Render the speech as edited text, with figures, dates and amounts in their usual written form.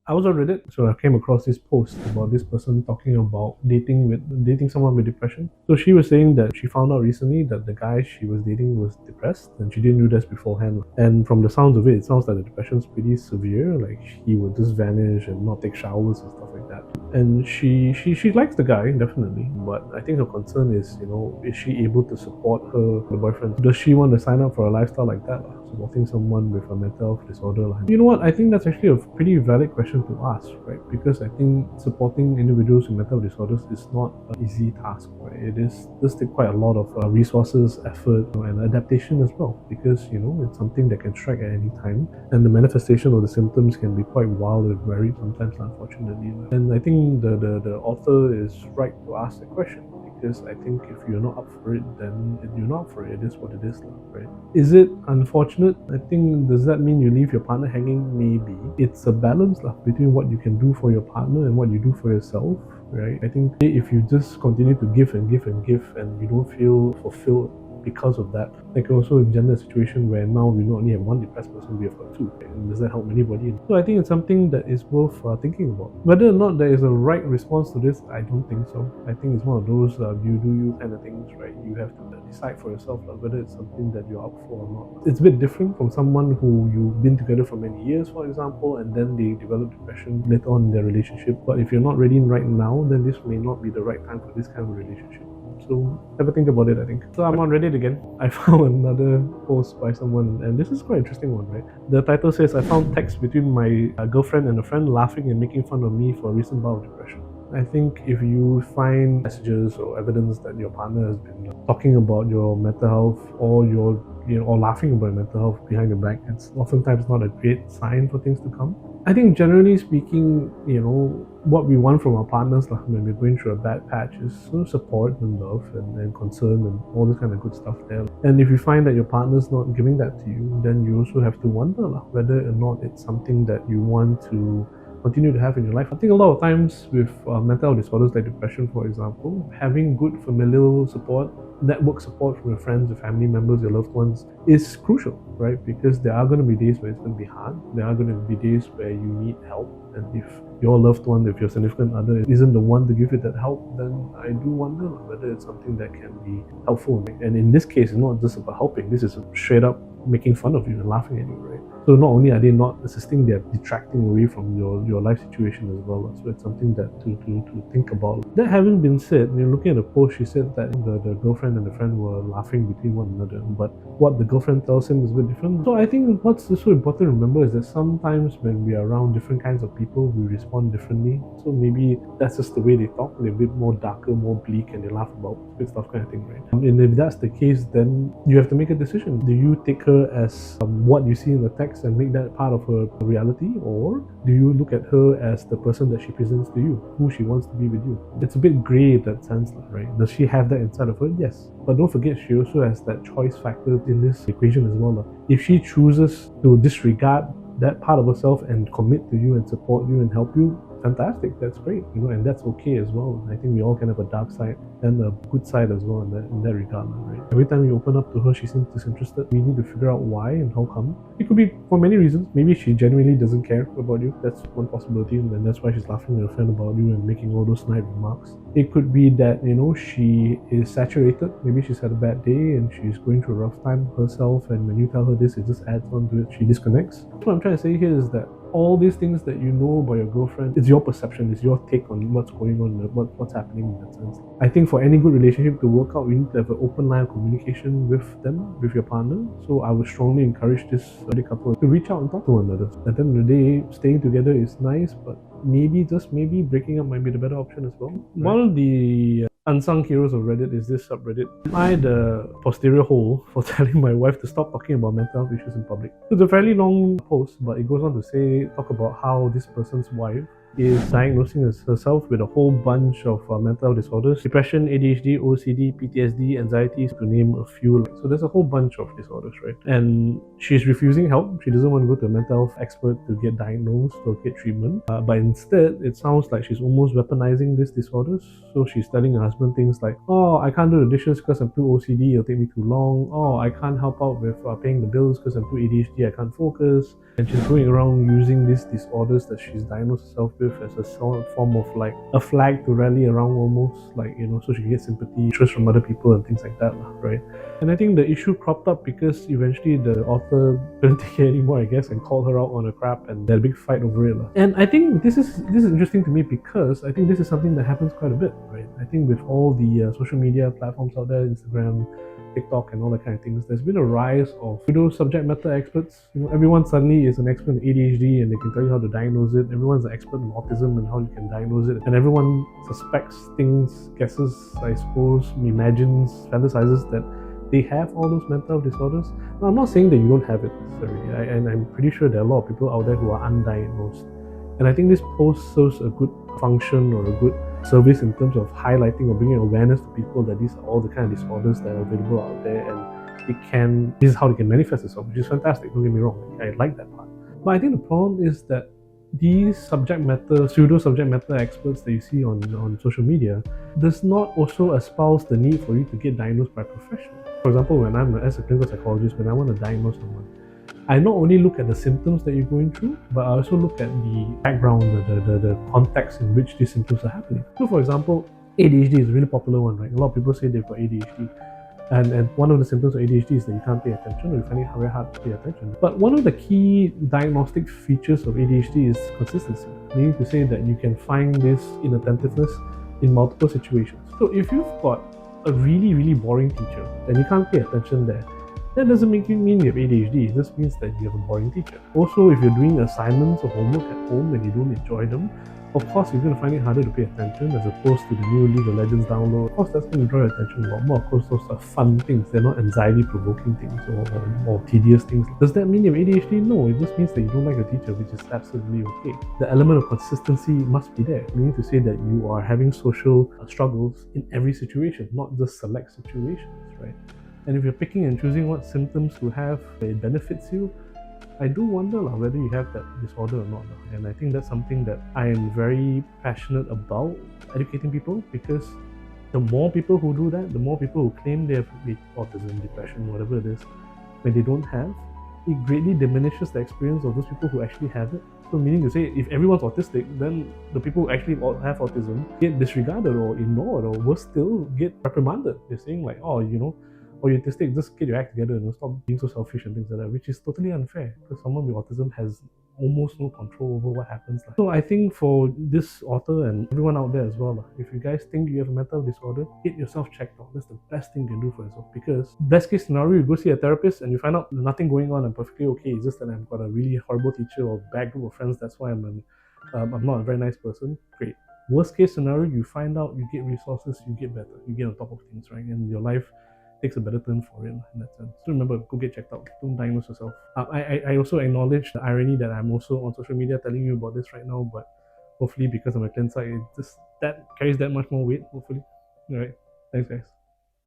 I was on Reddit, so I came across this post about this person talking about dating someone with depression. So she was saying that she found out recently that the guy she was dating was depressed, and she didn't do this beforehand. And from the sounds of it sounds like the depression's pretty severe. Like he would just vanish and not take showers and stuff like that. And she likes the guy definitely, but I think her concern is, is she able to support the boyfriend? Does she want to sign up for a lifestyle like that? Supporting someone with a mental health disorder. You know what? I think that's actually a pretty valid question to ask, right? Because I think supporting individuals with mental disorders is not an easy task, right? It does take quite a lot of resources, effort, and adaptation as well. Because it's something that can strike at any time, and the manifestation of the symptoms can be quite wild and varied sometimes, unfortunately. And I think the author is right to ask the question. Because I think if you're not up for it, then you're not up for it. It is what it is, right? Is it unfortunate? I think, does that mean you leave your partner hanging? Maybe. It's a balance between what you can do for your partner and what you do for yourself, right? I think if you just continue to give and give and give and you don't feel fulfilled because of that, I can also engender a situation where now we not only have one depressed person, we have got two. And does that help anybody? So I think it's something that is worth thinking about. Whether or not there is a right response to this, I don't think so. I think it's one of those you do you kind of things, right? You have to decide for yourself whether it's something that you're up for or not. It's a bit different from someone who you've been together for many years, for example, and then they develop depression later on in their relationship. But if you're not ready right now, then this may not be the right time for this kind of relationship. So have a think about it, I think. So I'm on Reddit again. I found another post by someone, and this is quite an interesting one, right? The title says, I found text between my girlfriend and a friend laughing and making fun of me for a recent bout of depression. I think if you find messages or evidence that your partner has been talking about your mental health or or laughing about mental health behind your back, it's oftentimes not a great sign for things to come. I think generally speaking, what we want from our partners when we're going through a bad patch is support and love and concern and all this kind of good stuff there. And if you find that your partner's not giving that to you, then you also have to wonder whether or not it's something that you want to continue to have in your life. I think a lot of times with mental disorders like depression, for example, having good familial support, network support from your friends, your family members, your loved ones is crucial, right? Because there are going to be days where it's going to be hard. There are going to be days where you need help. And if your loved one, if your significant other isn't the one to give you that help, then I do wonder whether it's something that can be helpful. And in this case, it's not just about helping. This is straight up making fun of you and laughing at you, right? So not only are they not assisting, they're detracting away from your life situation as well. So it's something that to think about. That having been said, looking at the post, she said that the girlfriend and the friend were laughing between one another, but what the girlfriend tells him is a bit different. So I think what's so important to remember is that sometimes when we are around different kinds of people, we respond differently. So maybe that's just the way they talk. They're a bit more darker, more bleak, and they laugh about stupid stuff kind of thing, right? And if that's the case, then you have to make a decision. Do you take her as what you see in the text and make that part of her reality, or do you look at her as the person that she presents to you, who she wants to be with you? It's a bit grey in that sense, right? Does she have that inside of her? Yes. But don't forget, she also has that choice factor in this equation as well. If she chooses to disregard that part of herself and commit to you and support you and help you, fantastic, that's great, and that's okay as well. I think we all can have a dark side and a good side as well in that regard, right? Every time you open up to her, she seems disinterested. We need to figure out why and how come. It could be for many reasons. Maybe she genuinely doesn't care about you. That's one possibility, and that's why she's laughing at her friend about you and making all those snide remarks. It could be that, she is saturated. Maybe she's had a bad day and she's going through a rough time herself, and when you tell her this, it just adds on to it. She disconnects. What I'm trying to say here is that all these things that you know about your girlfriend, it's your perception, it's your take on what's going on, what's happening in that sense. I think for any good relationship to work out, you need to have an open line of communication with them, with your partner. So I would strongly encourage this couple to reach out and talk to one another. At the end of the day, staying together is nice, but maybe, just maybe, breaking up might be the better option as well. One of the unsung heroes of Reddit is this subreddit. Am I the posterior hole for telling my wife to stop talking about mental health issues in public? It's a fairly long post, but it goes on to talk about how this person's wife is diagnosing herself with a whole bunch of mental health disorders: depression, ADHD, OCD, PTSD, anxiety, to name a few. So there's a whole bunch of disorders, right? And she's refusing help. She doesn't want to go to a mental health expert to get diagnosed or get treatment. But instead, it sounds like she's almost weaponizing these disorders. So she's telling her husband things like, "Oh, I can't do the dishes because I'm too OCD. It'll take me too long. Oh, I can't help out with paying the bills because I'm too ADHD. I can't focus." And she's going around using these disorders that she's diagnosed herself with as a form of like a flag to rally around, almost like, so she can get sympathy, interest from other people and things like that, right? And I think the issue cropped up because eventually the author couldn't take it anymore, I guess, and called her out on her crap, and they had a big fight over it. And I think this is interesting to me because I think this is something that happens quite a bit, right? I think with all the social media platforms out there, Instagram, TikTok, and all that kind of things, there's been a rise of pseudo subject matter experts. Everyone suddenly is an expert in ADHD and they can tell you how to diagnose it. Everyone's an expert in autism and how you can diagnose it. And everyone suspects things, guesses, I suppose, imagines, fantasizes that they have all those mental disorders. Now, I'm not saying that you don't have it necessarily, and I'm pretty sure there are a lot of people out there who are undiagnosed. And I think this post serves a good function or a good service in terms of highlighting or bringing awareness to people that these are all the kind of disorders that are available out there, and this is how they can manifest itself, which is fantastic. Don't get me wrong, I like that part. But I think the problem is that these pseudo subject matter experts that you see on social media does not also espouse the need for you to get diagnosed by a professional. For example, as a clinical psychologist, when I want to diagnose someone, I not only look at the symptoms that you're going through, but I also look at the background, the context in which these symptoms are happening. So, for example, ADHD is a really popular one, right? A lot of people say they've got ADHD. And one of the symptoms of ADHD is that you can't pay attention, or you find it very hard to pay attention. But one of the key diagnostic features of ADHD is consistency, meaning to say that you can find this inattentiveness in multiple situations. So if you've got a really, really boring teacher and you can't pay attention there, that doesn't make you mean you have ADHD. It just means that you have a boring teacher. Also, if you're doing assignments or homework at home and you don't enjoy them, of course you're going to find it harder to pay attention as opposed to the new League of Legends download. Of course, that's going to draw your attention a lot more. Of course, those are fun things. They're not anxiety-provoking things or tedious things. Does that mean you have ADHD? No, it just means that you don't like a teacher, which is absolutely okay. The element of consistency must be there, meaning to say that you are having social struggles in every situation, not just select situations, right? And if you're picking and choosing what symptoms to have it benefits you, I do wonder whether you have that disorder or not. And I think that's something that I am very passionate about educating people, because the more people who do that, the more people who claim they have autism, depression, whatever it is, when they don't have, it greatly diminishes the experience of those people who actually have it. So meaning to say, if everyone's autistic, then the people who actually have autism get disregarded or ignored, or worse still, get reprimanded. They're saying like, oh, or you're autistic, just get your act together and stop being so selfish and things like that, which is totally unfair because someone with autism has almost no control over what happens. So I think for this author and everyone out there as well, if you guys think you have a mental disorder, get yourself checked out. That's the best thing you can do for yourself, because best case scenario, you go see a therapist and you find out nothing going on, I'm perfectly okay. It's just that I've got a really horrible teacher or bad group of friends, that's why I'm not a very nice person. Great. Worst case scenario, you find out, you get resources, you get better, you get on top of things, right? And your life takes a better turn for it in that sense. So remember, go get checked out. Don't diagnose yourself. I also acknowledge the irony that I'm also on social media telling you about this right now, but hopefully because of my cleanse side, that carries that much more weight, hopefully. All right. Thanks, guys.